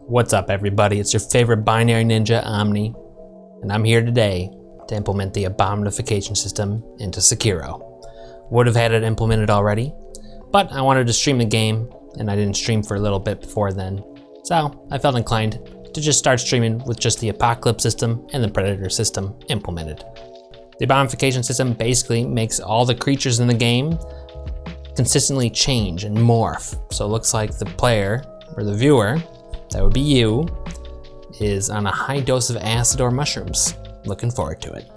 What's up everybody, it's your favorite binary ninja, Omni, and I'm here today to implement the Abomnification system into Sekiro. Would have had it implemented already, but I wanted to stream the game, and I didn't stream for a little bit before then. So I felt inclined to just start streaming with just the Apocalypse system and the Predator system implemented. The Abomnification system basically makes all the creatures in the game consistently change and morph. So it looks like the player, or the viewer, that would be you, is on a high dose of acid or mushrooms. Looking forward to it.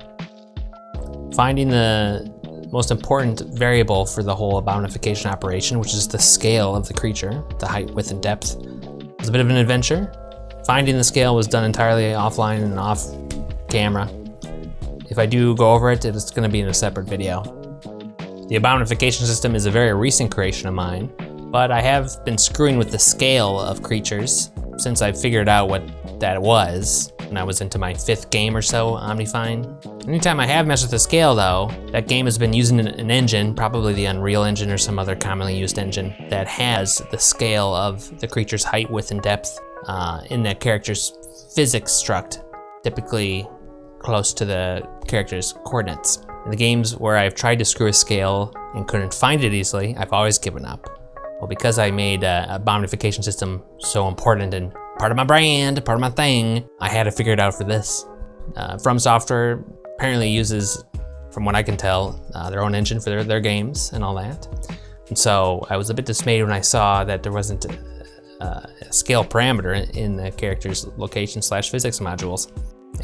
Finding the most important variable for the whole Abomnification operation, which is the scale of the creature, the height, width, and depth, was a bit of an adventure. Finding the scale was done entirely offline and off camera. If I do go over it, it's going to be in a separate video. The Abomnification system is a very recent creation of mine, but I have been screwing with the scale of creatures since I figured out what that was when I was into my 5th game or so, Omnifying. Anytime I have messed with the scale though, that game has been using an engine, probably the Unreal Engine or some other commonly used engine, that has the scale of the creature's height, width, and depth in that character's physics struct, typically close to the character's coordinates. In the games where I've tried to screw a scale and couldn't find it easily, I've always given up. Well, because I made a Abomnification system so important and part of my brand, part of my thing, I had to figure it out for this. From Software apparently uses, from what I can tell, their own engine for their games and all that. And so I was a bit dismayed when I saw that there wasn't a scale parameter in the character's location/physics modules.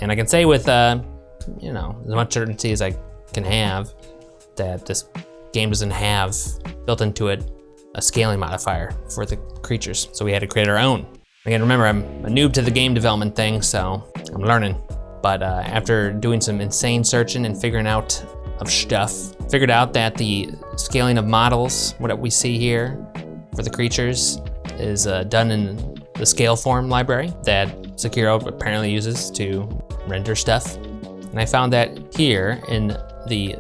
And I can say with, as much certainty as I can have, that this game doesn't have built into it a scaling modifier for the creatures, so we had to create our own. Again, remember, I'm a noob to the game development thing, so I'm learning. But after doing some insane searching and figuring out of stuff, figured out that the scaling of models, what we see here for the creatures, is done in the scale form library that Sekiro apparently uses to render stuff. And I found that here in the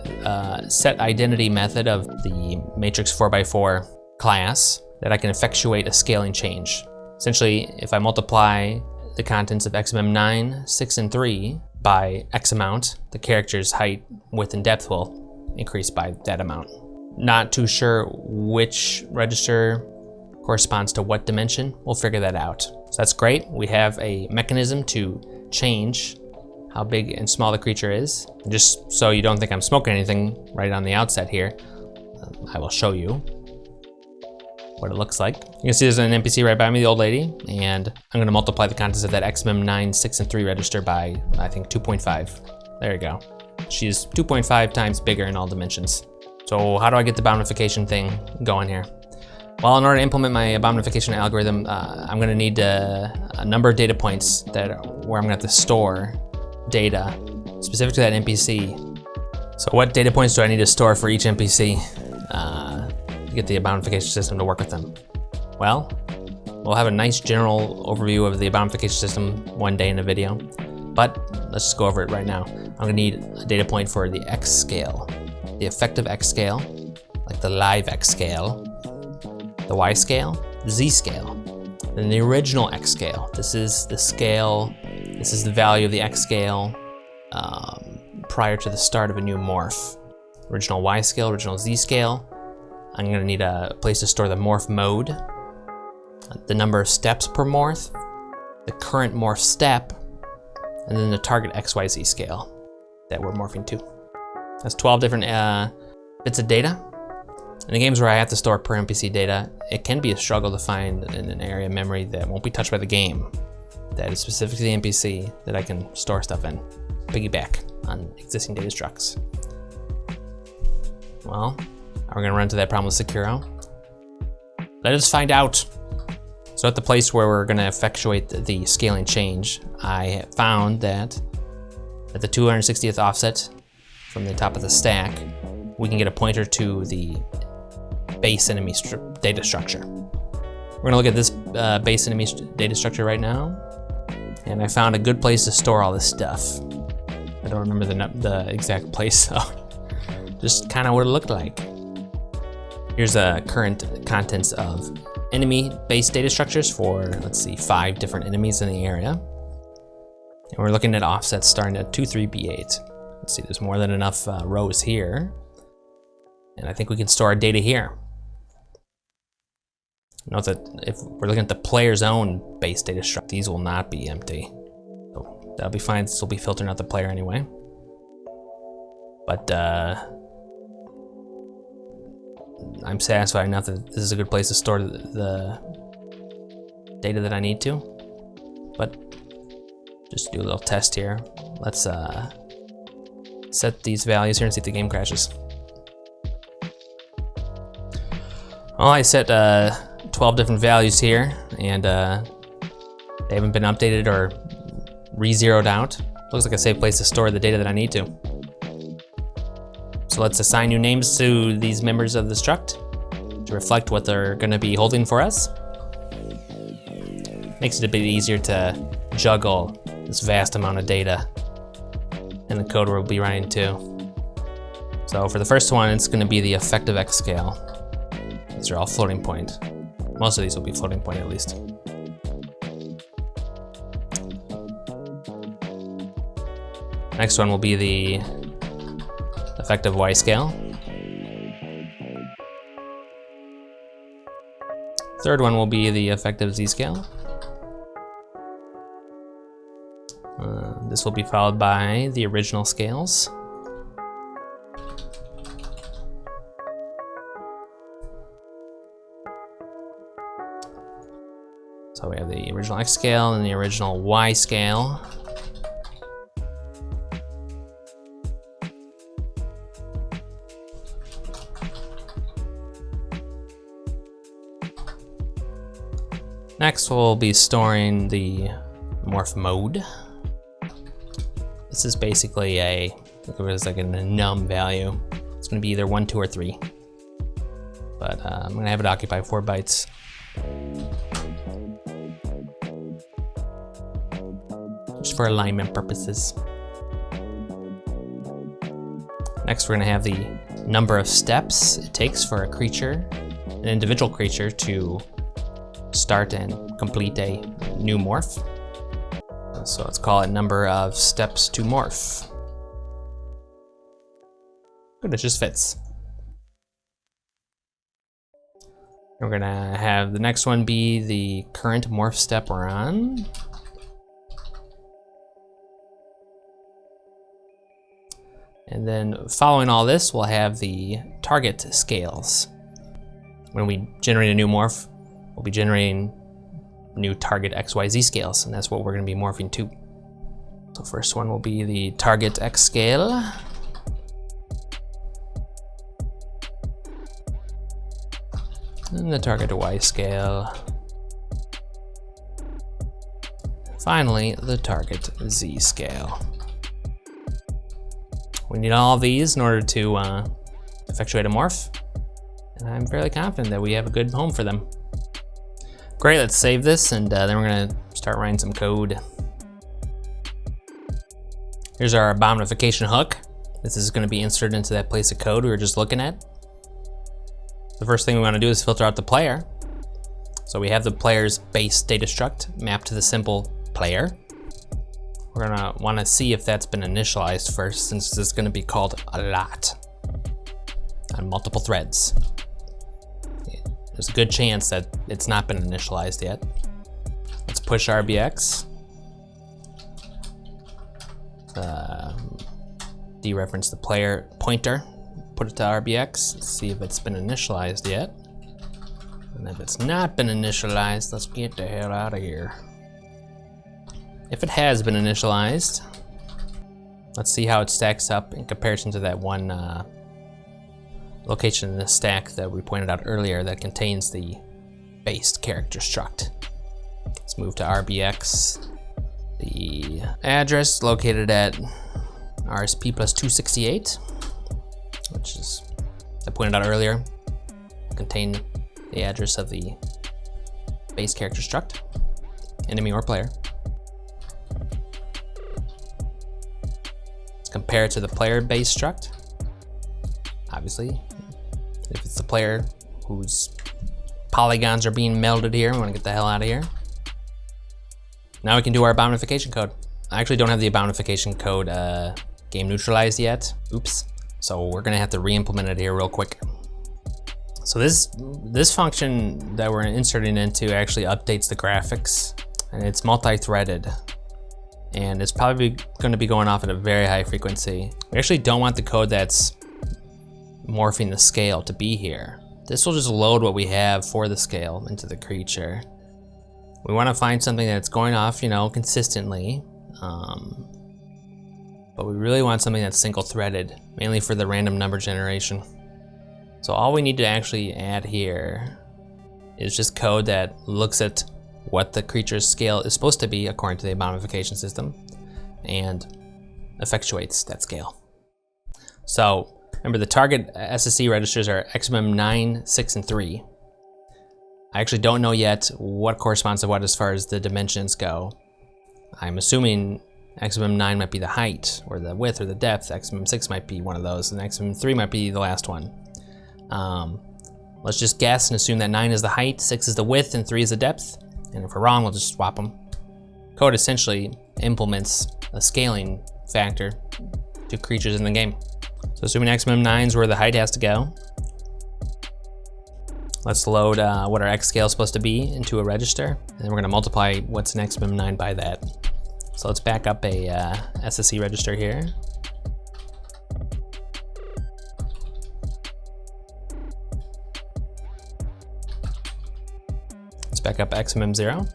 set identity method of the matrix 4x4 class, that I can effectuate a scaling change. Essentially, if I multiply the contents of XMM9, 6, and 3 by X amount, the character's height, width, and depth will increase by that amount. Not too sure which register corresponds to what dimension. We'll figure that out. So that's great. We have a mechanism to change how big and small the creature is. Just so you don't think I'm smoking anything right on the outset here, I will show you what it looks like. You can see there's an NPC right by me, the old lady, and I'm gonna multiply the contents of that XMM9, 6, and 3 register by, I think, 2.5. There you go. She's 2.5 times bigger in all dimensions. So how do I get the Abomnification thing going here? Well, in order to implement my Abomnification algorithm, I'm gonna need a number of data points where I'm gonna have to store data specific to that NPC. So what data points do I need to store for each NPC? Get the Abomnification system to work with them? Well, we'll have a nice general overview of the Abomnification system one day in a video, but let's just go over it right now. I'm gonna need a data point for the X scale, the effective X scale, like the live X scale, the Y scale, Z scale, then the original X scale. This is the scale, this is the value of the X scale prior to the start of a new morph. Original Y scale, original Z scale. I'm gonna need a place to store the morph mode, the number of steps per morph, the current morph step, and then the target XYZ scale that we're morphing to. That's 12 different bits of data. In the games where I have to store per NPC data, it can be a struggle to find in an area of memory that won't be touched by the game, that is specific to the NPC that I can store stuff in, piggyback on existing data structs. Well, we're gonna run into that problem with Sekiro. Let us find out. So at the place where we're gonna effectuate the scaling change, I found that at the 260th offset from the top of the stack, we can get a pointer to the base enemy data structure. We're gonna look at this base enemy data structure right now, and I found a good place to store all this stuff. I don't remember the exact place, so just kind of what it looked like. Here's the current contents of enemy-based data structures for, let's see, 5 different enemies in the area. And we're looking at offsets starting at 23B8. Let's see, there's more than enough rows here. And I think we can store our data here. Note that if we're looking at the player's own base data structure, these will not be empty. So that'll be fine, this will be filtering out the player anyway. But I'm satisfied enough that this is a good place to store the data that I need to. But just do a little test here. Let's set these values here and see if the game crashes. Well, I set 12 different values here, and they haven't been updated or re-zeroed out. Looks like a safe place to store the data that I need to. So let's assign new names to these members of the struct to reflect what they're going to be holding for us. Makes it a bit easier to juggle this vast amount of data in the code we'll be running too. So for the first one, it's going to be the effective X scale. These are all floating point. Most of these will be floating point at least. Next one will be the effective Y scale. Third one will be the effective Z scale. This will be followed by the original scales. So we have the original X scale and the original Y scale. Next, we'll be storing the morph mode. This is basically think of it as like a num value. It's going to be either 1, 2, or 3. But I'm going to have it occupy 4 bytes. Just for alignment purposes. Next, we're going to have the number of steps it takes for a creature, an individual creature, to start and complete a new morph. So let's call it number of steps to morph. Good, it just fits. We're gonna have the next one be the current morph step we're on. And then following all this, we'll have the target scales. When we generate a new morph, we'll be generating new target XYZ scales, and that's what we're going to be morphing to. So first one will be the target X scale. And the target Y scale. Finally, the target Z scale. We need all of these in order to effectuate a morph, and I'm fairly confident that we have a good home for them. Great, let's save this, and then we're gonna start writing some code. Here's our Abomnification hook. This is gonna be inserted into that place of code we were just looking at. The first thing we wanna do is filter out the player. So we have the player's base data struct mapped to the simple player. We're gonna wanna see if that's been initialized first, since this is gonna be called a lot on multiple threads. There's a good chance that it's not been initialized yet. Let's push RBX. Dereference the player pointer, put it to RBX, see if it's been initialized yet. And if it's not been initialized, let's get the hell out of here. If it has been initialized, let's see how it stacks up in comparison to that one location in the stack that we pointed out earlier that contains the based character struct. Let's move to RBX. The address located at RSP plus 268, which is, as I pointed out earlier, contain the address of the base character struct, enemy or player. Let's compare it to the player base struct. Obviously, if it's the player whose polygons are being melded here. We want to get the hell out of here. Now we can do our Abomnification code. I actually don't have the Abomnification code game neutralized yet. Oops. So we're gonna have to re-implement it here real quick. So this function that we're inserting into actually updates the graphics, and it's multi-threaded. And it's probably gonna be going off at a very high frequency. We actually don't want the code that's morphing the scale to be here. This will just load what we have for the scale into the creature. We want to find something that's going off, you know, consistently, but we really want something that's single-threaded, mainly for the random number generation. So all we need to actually add here is just code that looks at what the creature's scale is supposed to be according to the Abomnification system and effectuates that scale. So remember, the target SSC registers are XMM 9, 6, and 3. I actually don't know yet what corresponds to what as far as the dimensions go. I'm assuming XMM 9 might be the height, or the width, or the depth. XMM 6 might be one of those, and XMM 3 might be the last one. Let's just guess and assume that 9 is the height, 6 is the width, and 3 is the depth. And if we're wrong, we'll just swap them. Code essentially implements a scaling factor to creatures in the game. So assuming XMM 9 is where the height has to go, let's load what our X scale is supposed to be into a register, and then we're gonna multiply what's in XMM 9 by that. So let's back up a SSC register here. Let's back up XMM 0.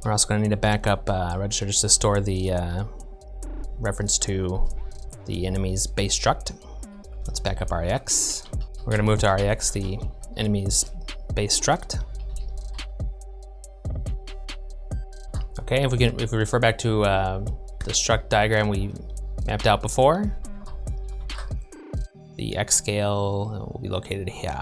We're also going to need to back up register just to store the reference to the enemy's base struct. Let's back up REX. We're going to move to REX the enemy's base struct. Okay, if we refer back to the struct diagram we mapped out before, the X scale will be located here.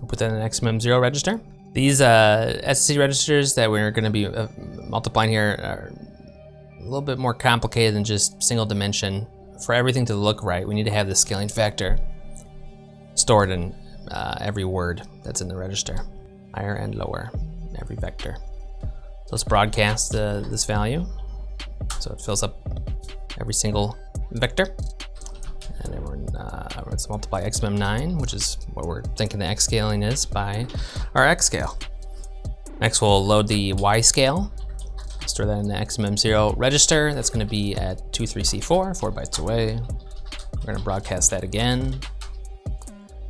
Put that in an XMM 0 register. These SSC registers that we're going to be multiplying here are a little bit more complicated than just single dimension. For everything to look right, we need to have the scaling factor stored in every word that's in the register, higher and lower, every vector. So let's broadcast this value so it fills up every single vector. And then let's multiply XMM 9, which is what we're thinking the X scaling is, by our X scale. Next, we'll load the Y scale. Store that in the XMM 0 register. That's going to be at 23C4, 4 bytes away. We're going to broadcast that again.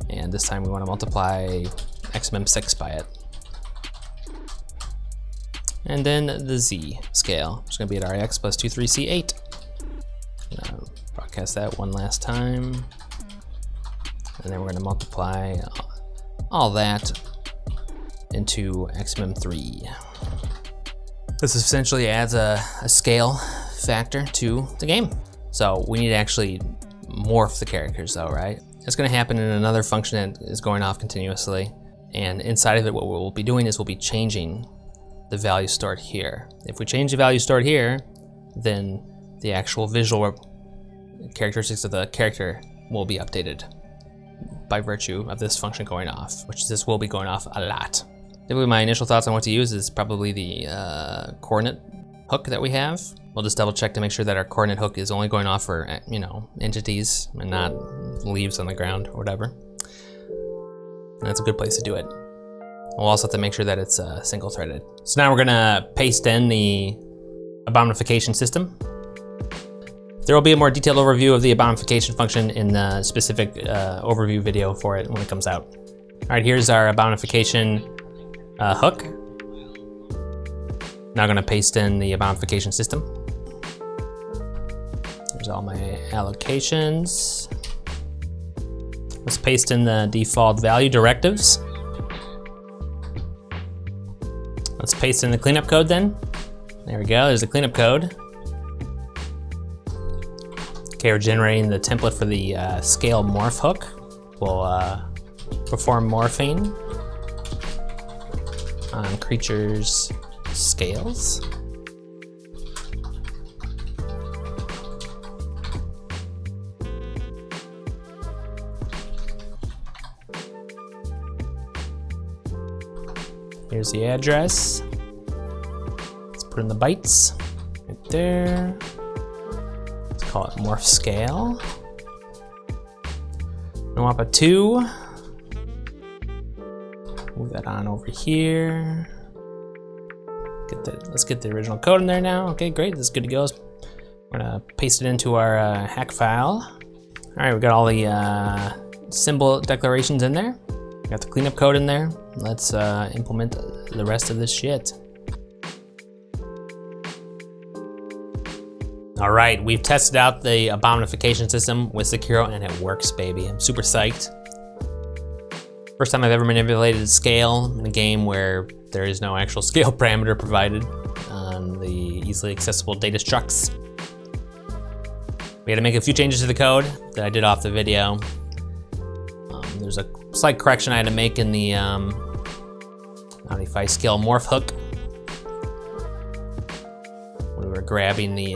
And this time we want to multiply XMM 6 by it. And then the Z scale, which is going to be at REX plus 23C8. Broadcast that one last time. And then we're going to multiply all that into XMM 3. This essentially adds a scale factor to the game. So we need to actually morph the characters though, right? It's going to happen in another function that is going off continuously. And inside of it, what we'll be doing is we'll be changing the value stored here. If we change the value stored here, then the actual visual characteristics of the character will be updated by virtue of this function going off, which this will be going off a lot. Typically my initial thoughts on what to use is probably the coordinate hook that we have. We'll just double check to make sure that our coordinate hook is only going off for, you know, entities and not leaves on the ground or whatever. And that's a good place to do it. We'll also have to make sure that it's single threaded. So now we're gonna paste in the Abomnification system. There will be a more detailed overview of the Abomnification function in the specific overview video for it when it comes out. All right, here's our Abomnification hook. Now I'm gonna paste in the Abomnification system. There's all my allocations. Let's paste in the default value directives. Let's paste in the cleanup code then. There we go, there's the cleanup code. Okay, we're generating the template for the scale morph hook. We'll perform morphing on creatures' scales. Here's the address. Let's put in the bytes right there. Let's call it morph scale. NOAPA 2. Move that on over here. Let's get the original code in there now. Okay, great, that's good to go. We're gonna paste it into our hack file. All right, we got all the symbol declarations in there. Got the cleanup code in there. Let's implement the rest of this shit. All right, we've tested out the Abomnification system with Sekiro and it works, baby. I'm super psyched. First time I've ever manipulated scale in a game where there is no actual scale parameter provided on the easily accessible data structs. We had to make a few changes to the code that I did off the video. There's a slight correction I had to make in the Omnify scale morph hook. When we were grabbing the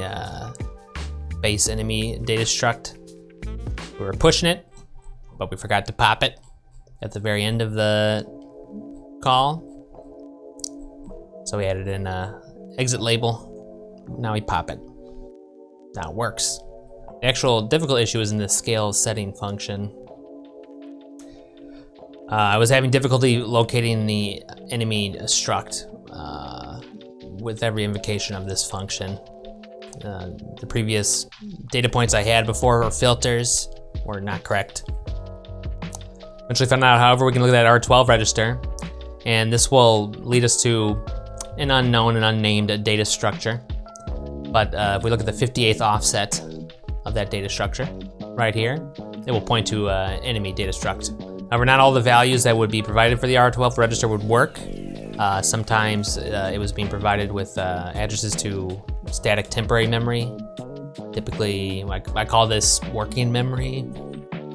base enemy data struct, we were pushing it, but we forgot to pop it at the very end of the call. So we added in exit label. Now we pop it. Now it works. The actual difficult issue is in the scale setting function. I was having difficulty locating the enemy struct with every invocation of this function. The previous data points I had before or filters were not correct. Eventually found out, however, we can look at that R12 register, and this will lead us to an unknown and unnamed data structure. But if we look at the 58th offset of that data structure right here, it will point to enemy data struct. However, not all the values that would be provided for the R12 register would work. Sometimes it was being provided with addresses to static temporary memory. Typically, I call this working memory.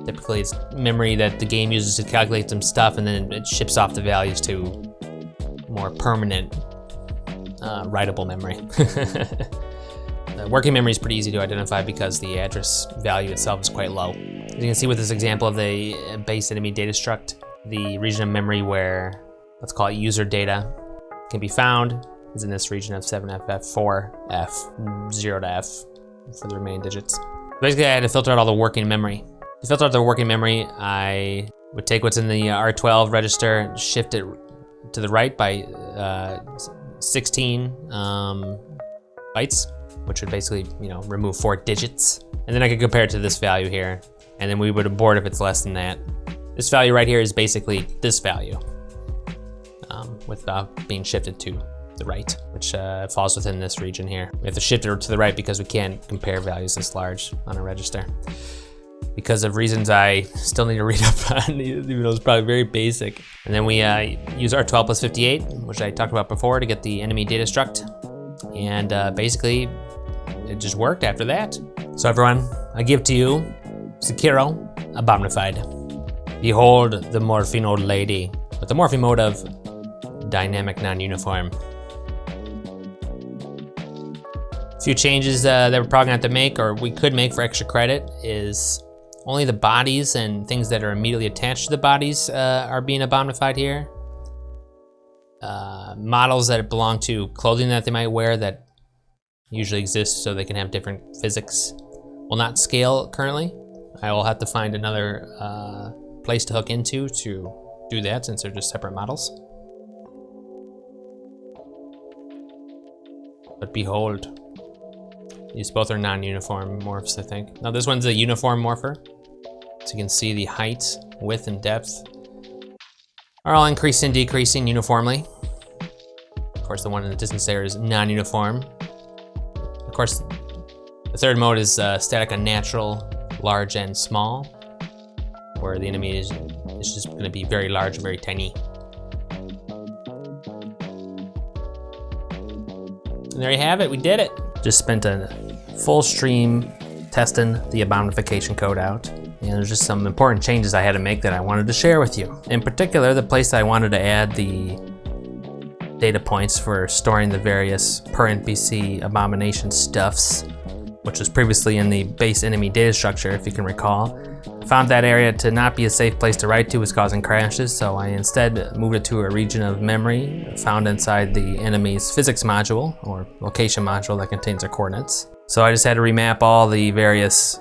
Typically, it's memory that the game uses to calculate some stuff, and then it ships off the values to more permanent writable memory. The working memory is pretty easy to identify because the address value itself is quite low. As you can see with this example of the base enemy data struct, the region of memory where, let's call it user data, can be found is in this region of 7FF4F, 0 to F for the remaining digits. Basically, I had to filter out all the working memory. To filter out the working memory, I would take what's in the R12 register, shift it to the right by 16 bytes, which would basically, remove 4 digits. And then I could compare it to this value here, and then we would abort if it's less than that. This value right here is basically this value, without being shifted to the right, which falls within this region here. We have to shift it to the right because we can't compare values this large on a register. Because of reasons I still need to read up on, even though it's probably very basic. And then we use our 12 plus 58, which I talked about before, to get the enemy data struct. And basically, it just worked after that. So everyone, I give to you Sekiro Abomnified. Behold the morphing old lady with the morphing mode of dynamic non-uniform. A few changes that we're probably gonna have to make, or we could make for extra credit, is only the bodies and things that are immediately attached to the bodies are being abomnified here. Models that belong to clothing that they might wear that usually exist so they can have different physics will not scale currently. I will have to find another place to hook into to do that since they're just separate models. But behold, these both are non-uniform morphs, I think. Now this one's a uniform morpher. So you can see the height, width, and depth are all increasing and decreasing uniformly. Of course, the one in the distance there is non-uniform. Of course, the third mode is static unnatural, large and small, where the enemy is just going to be very large and very tiny. And there you have it, we did it. Just spent a full stream testing the Abomnification code out. And there's just some important changes I had to make that I wanted to share with you. In particular, the place I wanted to add the data points for storing the various per NPC abomination stuffs which was previously in the base enemy data structure, if you can recall. Found that area to not be a safe place to write to, was causing crashes, so I instead moved it to a region of memory found inside the enemy's physics module, or location module that contains their coordinates. So I just had to remap all the various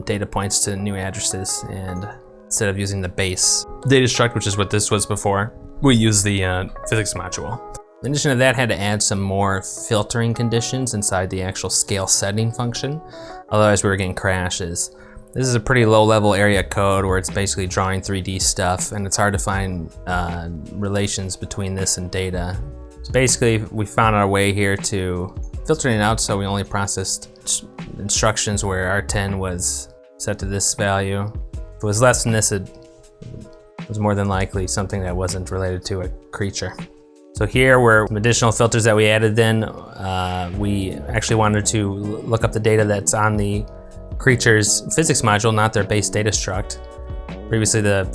data points to new addresses, and instead of using the base data struct, which is what this was before, we use the physics module. In addition to that, I had to add some more filtering conditions inside the actual scale setting function. Otherwise we were getting crashes. This is a pretty low level area code where it's basically drawing 3D stuff, and it's hard to find relations between this and data. So basically we found our way here to filtering it out, so we only processed instructions where R10 was set to this value. If it was less than this, it was more than likely something that wasn't related to a creature. So here were some additional filters that we added then. We actually wanted to look up the data that's on the creature's physics module, not their base data struct. Previously the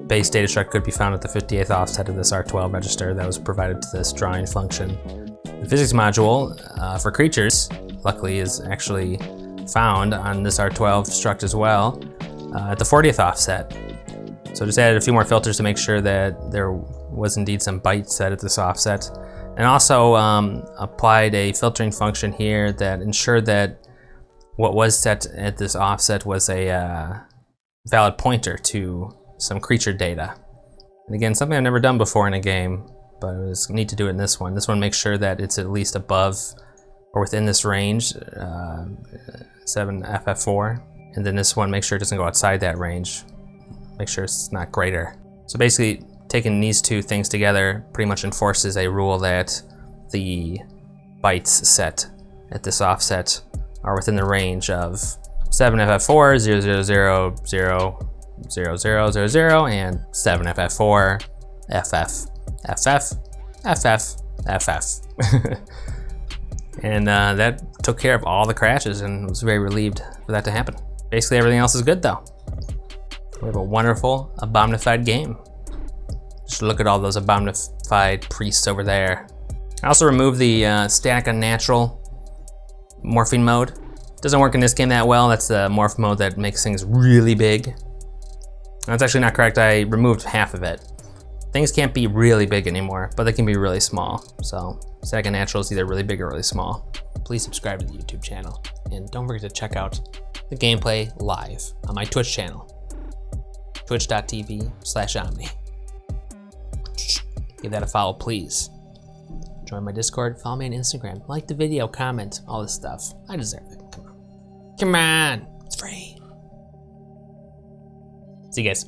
base data struct could be found at the 58th offset of this R12 register that was provided to this drawing function. The physics module for creatures, luckily, is actually found on this R12 struct as well at the 40th offset. So just added a few more filters to make sure that there was indeed some bytes set at this offset. And also applied a filtering function here that ensured that what was set at this offset was a valid pointer to some creature data. And again, something I've never done before in a game, but it was neat to do it in this one. This one makes sure that it's at least above or within this range, 7FF4. And then this one makes sure it doesn't go outside that range. Make sure it's not greater. So basically, taking these two things together pretty much enforces a rule that the bytes set at this offset are within the range of 7FF4, 000000000, and 7FF4, FF, FF, FF, FF. And that took care of all the crashes, and was very relieved for that to happen. Basically, everything else is good though. We have a wonderful Abomnified game. Just look at all those Abomnified priests over there. I also removed the static unnatural morphing mode. Doesn't work in this game that well. That's the morph mode that makes things really big. That's actually not correct. I removed half of it. Things can't be really big anymore, but they can be really small. So static unnatural is either really big or really small. Please subscribe to the YouTube channel, and don't forget to check out the gameplay live on my Twitch channel, twitch.tv/omni. Give that a follow, please. Join my Discord, follow me on Instagram, like the video, comment, all this stuff. I deserve it. Come on. Come on. It's free. See you guys.